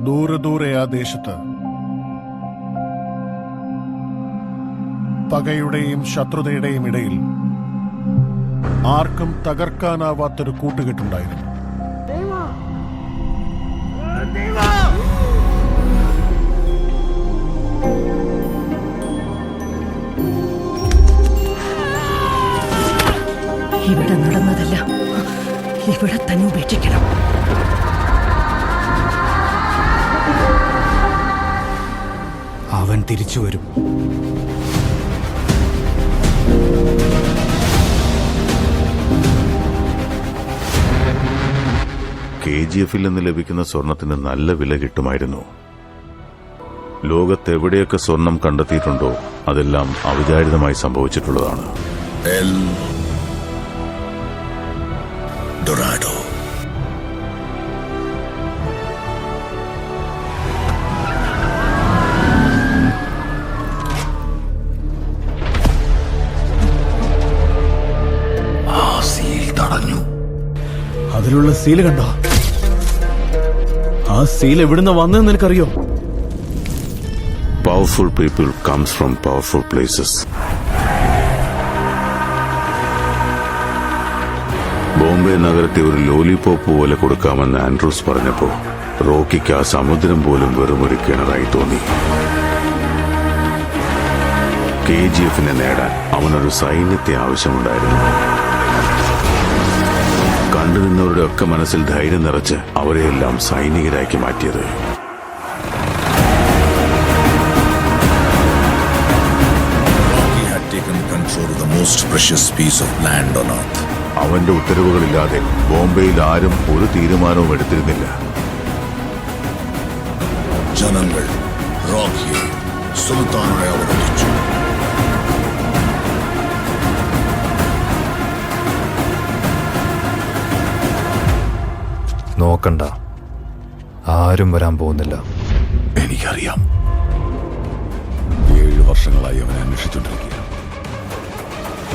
ദൂരെ ദൂരെ ആ ദേശത്ത് പകയുടെയും ശത്രുതയുടെയും ഇടയിൽ ആർക്കും തകർക്കാനാവാത്തൊരു കൂട്ടുകെട്ടുണ്ടായിരുന്നു. ഇവിടെ നടന്നതല്ല, ഇവിടെ തന്നെ ഉപേക്ഷിക്കണം. അവൻ തിരിച്ചു വരും. KGF-ൽ നിന്ന് ലഭിക്കുന്ന സ്വർണത്തിന് നല്ല വില കിട്ടുമായിരുന്നു. ലോകത്തെവിടെയൊക്കെ സ്വർണം കണ്ടെത്തിയിട്ടുണ്ടോ അതെല്ലാം അവിചാരിതമായി സംഭവിച്ചിട്ടുള്ളതാണ്. ഡൊറാഡോ. ആ സീൽ തടഞ്ഞു. അതിലുള്ള സീല് കണ്ടോ? ആ സീൽ എവിടുന്ന് വന്നതെന്ന് നിനക്കറിയോ? Powerful people comes from powerful places. Bombay നഗരത്തെ ഒരു ലോലിപോപ്പ് പോലെ കൊടുക്കാമെന്ന് ആൻഡ്രൂസ് പറഞ്ഞപ്പോ റോക്കിക്ക് ആ സമുദ്രം പോലും വെറുമൊരു കിണറായി തോന്നി. KGF-നെ നേടാൻ അവനൊരു സൈന്യത്തെ ആവശ്യമുണ്ടായിരുന്നു. കണ്ടുനിന്നവരുടെ ഒക്കെ മനസ്സിൽ ധൈര്യം നിറച്ച് അവരെയെല്ലാം സൈനികരാക്കി മാറ്റിയത്. അവന്റെ ഉത്തരവുകളില്ലാതെ ബോംബെയിൽ ആരും ഒരു തീരുമാനവും എടുത്തിരുന്നില്ല. ജനങ്ങൾ റോക്കിയെ സുൽത്താനായി അവതരിച്ചു. നോക്കണ്ട, ആരും വരാൻ പോകുന്നില്ല. എനിക്കറിയാം. 7 വർഷങ്ങളായി അവനെ അന്വേഷിച്ചുകൊണ്ടിരിക്കുക.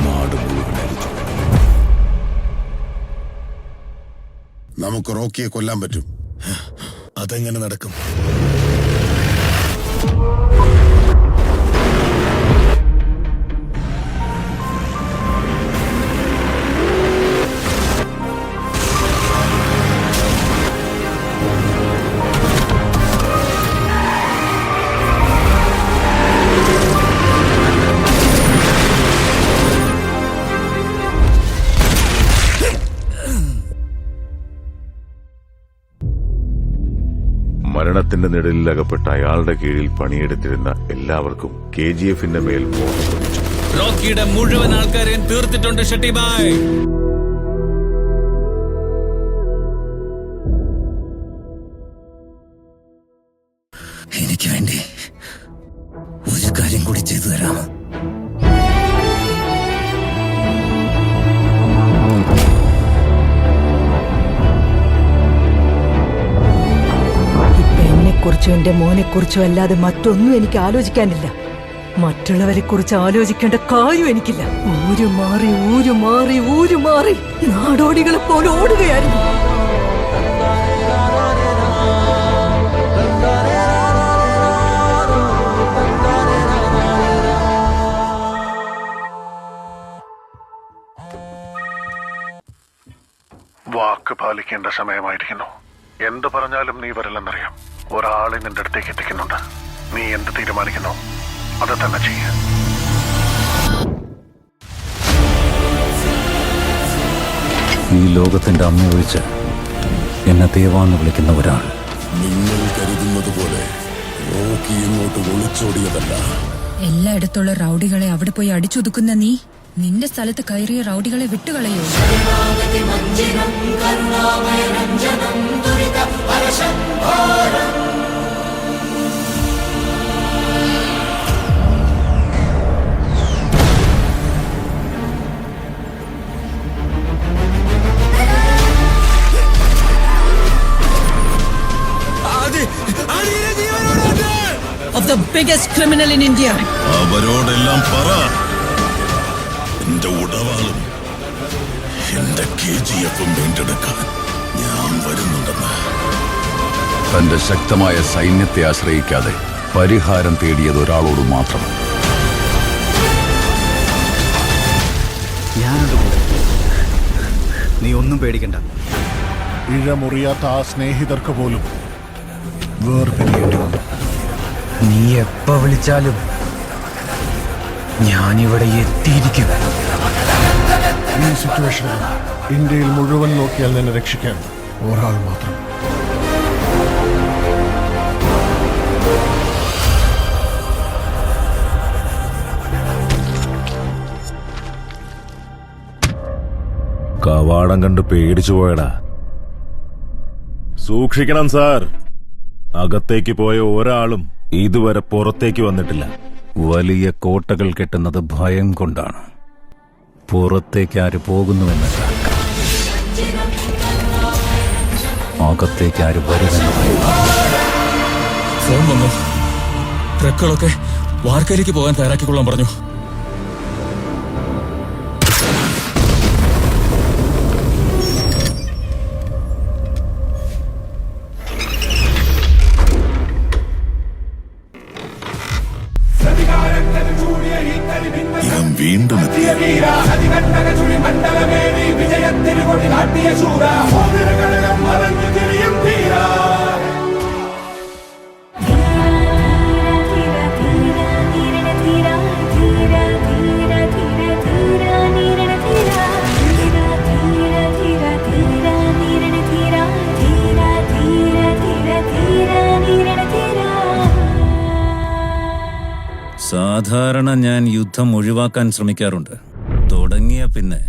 നാട് മുഴുവൻ അരിച്ചു. നമുക്ക് റോക്കിയെ കൊല്ലാൻ പറ്റും. അതെങ്ങനെ നടക്കും? മരണത്തിന്റെ നിഴലിൽ അകപ്പെട്ട അയാളുടെ കീഴിൽ പണിയെടുത്തിരുന്ന എല്ലാവർക്കും KGF-ന്റെ മേൽ മോഹം തോന്നിച്ചു. റോക്കിയുടെ മുഴുവൻ ആൾക്കാരെയും തീർത്തിട്ടുണ്ട് ഷെട്ടി ബായ്. എനിക്ക് വേണ്ടി ഒരു കാര്യം കൂടി ചെയ്തു തരാമോ? കുറിച്ചും എന്റെ മോനെ കുറിച്ചും അല്ലാതെ മറ്റൊന്നും എനിക്ക് ആലോചിക്കാനില്ല. മറ്റുള്ളവരെ കുറിച്ച് ആലോചിക്കേണ്ട കാര്യം എനിക്കില്ല. ഊരു മാറി നാടോടികളെ പോലെ ഓടുകയായിരുന്നു. വാക്ക് പാലിക്കേണ്ട സമയമായിരിക്കുന്നു. എന്ത് പറഞ്ഞാലും നീ വരില്ലെന്നറിയാം. ഒരാളെ നിന്റെ അടുത്തേക്ക് എത്തിക്കുന്നുണ്ട്. നീ എന്ത് തീരുമാനിക്കുന്നു അത് തന്നെ ചെയ്യ. ഈ ലോകത്തിന്റെ അമ്മ ഒഴിച്ച് എന്നെ ദേവാന്ന് വിളിക്കുന്ന ഒരാൾ. നിങ്ങൾ കരുതുന്നത് പോലെ റോക്കി ഇങ്ങോട്ട് ഒളിച്ചോടിയതല്ല. എല്ലായിടത്തുള്ള റൗഡികളെ അവിടെ പോയി അടിച്ചൊതുക്കുന്ന നീ നിന്റെ സ്ഥലത്ത് കയറിയ റൗഡികളെ വിട്ടുകളയോ? Of the biggest criminal in India. അവരോടെല്ലാം പറ, എന്റെ ഉടവാളും എന്റെ KGF-ഉം വീണ്ടെടുക്കാൻ ഞാൻ വരുന്നുണ്ടെന്ന്. തന്റെ ശക്തമായ സൈന്യത്തെ ആശ്രയിക്കാതെ പരിഹാരം തേടിയത് ഒരാളോട് മാത്രം. ഞാനുണ്ട് കൂടെ. നീ ഒന്നും പേടിക്കണ്ട. ഇഴമുറിയാത്ത ആ സ്നേഹിതർക്ക് പോലും വേർപിരിയേണ്ടി വന്നു. നീ എപ്പോ വിളിച്ചാലും ഞാനിവിടെ എത്തിയിരിക്കും. ഈ സിറ്റുവേഷനിൽ ഇന്ത്യയിൽ മുഴുവൻ നോക്കിയാൽ നിന്നെ രക്ഷിക്കാൻ ഒരാൾ മാത്രം. കവാടം കണ്ട് പേടിച്ചു പോയടാ. സൂക്ഷിക്കണം സാർ. അകത്തേക്ക് പോയ ഒരാളും ഇതുവരെ പുറത്തേക്ക് വന്നിട്ടില്ല. വലിയ കോട്ടകൾ കെട്ടുന്നത് ഭയം കൊണ്ടാണ്. പുറത്തേക്ക് ആര് പോകുന്നുവെന്നല്ല, അകത്തേക്ക് ആര് വരുമെന്ന് ഭയം. ഫോൺ വന്നു. ട്രക്കുകളൊക്കെ വാർക്കയിലേക്ക് പോകാൻ തയ്യാറാക്കിക്കൊള്ളാൻ പറഞ്ഞു. ഇവൻ വീണ്ടും എത്തി. സാധാരണ ഞാൻ യുദ്ധം ഒഴിവാക്കാൻ ശ്രമിക്കാറുണ്ട്. തുടങ്ങിയ പിന്നെ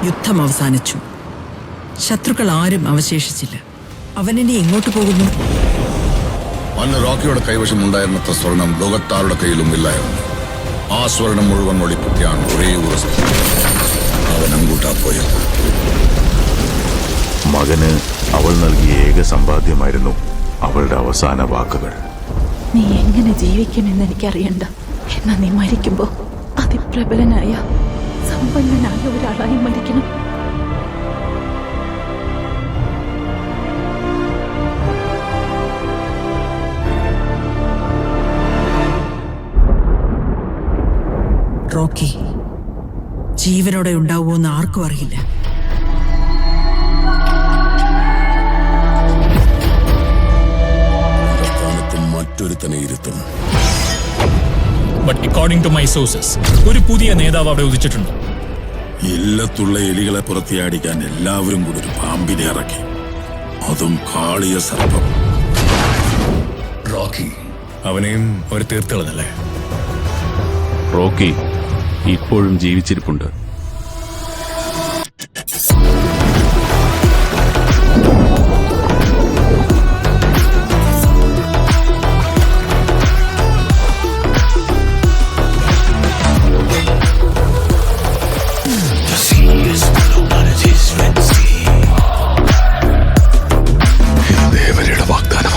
യുദ്ധം അവസാനിച്ചു. ശത്രുക്കൾ ആരും അവശേഷിച്ചില്ല. അവനിനി എങ്ങോട്ട് പോകുന്നു? അന്ന് റോക്കിയുടെ കൈവശം ഉണ്ടായിരുന്നത്ര സ്വർണം ലോകത്താരുടെ കയ്യിലും ഇല്ലായിരുന്നു. ആ സ്വർണം മുഴുവൻ ഒളിപ്പിക്കാൻ ഒരേ ഒരു അവൻ അങ്ങോട്ടാ പോയത്. മകന് അവൾ നൽകിയ ഏക സമ്പാദ്യമായിരുന്നു അവളുടെ അവസാന വാക്കുകൾ. നീ എങ്ങനെ ജീവിക്കുമെന്ന് എനിക്കറിയണ്ട. എന്നാ നീ മരിക്കുമ്പോ അതിപ്രബലനായ സമ്പന്നനായ ഒരാളായി മരിക്കണം. റോക്കി ജീവനോടെ ഉണ്ടാവുമോന്ന് ആർക്കും അറിയില്ല. മറ്റൊരുത്തനെ ഇരുത്തും. But according to my sources ഒരു പുതിയ നേതാവ് അവിടെ ഉദിച്ചിട്ടുണ്ട്. ഇല്ലത്തുള്ള എലികളെ പുറത്തിയാടിക്കാൻ എല്ലാവരും കൂടി ഒരു പാമ്പിനെ ഇറക്കി, അതും കാളിയ സർപ്പം. റോക്കി അവനെയും ഒരു തീർത്തുകളല്ലേ? റോക്കി ഇപ്പോഴും ജീവിച്ചിരിപ്പുണ്ട്. ദേവരുടെ വാഗ്ദാനം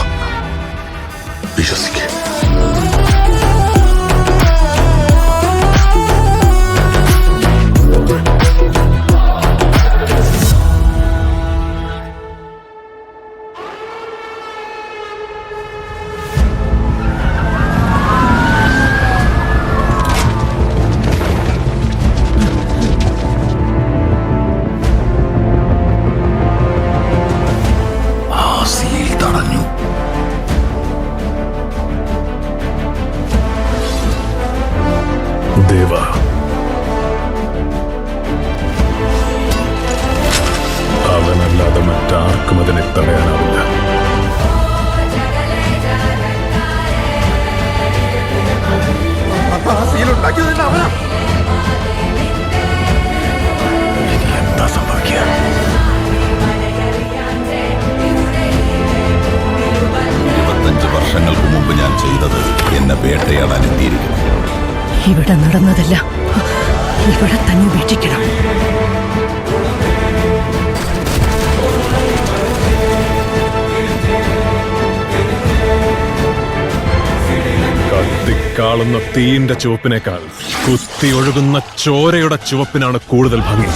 വിശ്വസിക്കുക. ദേവ, അവനല്ലാതെ മറ്റാർക്കും അതിനെ തടയാനാവില്ല. എന്താ സംഭവിക്കുക? 25 വർഷങ്ങൾക്ക് മുമ്പ് ഞാൻ ചെയ്തത് എന്നെ വേട്ടയാടാൻ എത്തിയിരിക്കുന്നു. ഇവിടെ നടന്നതല്ല ഇവിടെ തന്നെ ഉപേക്ഷിക്കണം. കത്തിക്കാളുന്ന തീയിന്റെ ചുവപ്പിനേക്കാൾ കുത്തി ഒഴുകുന്ന ചോരയുടെ ചുവപ്പിനാണ് കൂടുതൽ ഭംഗി.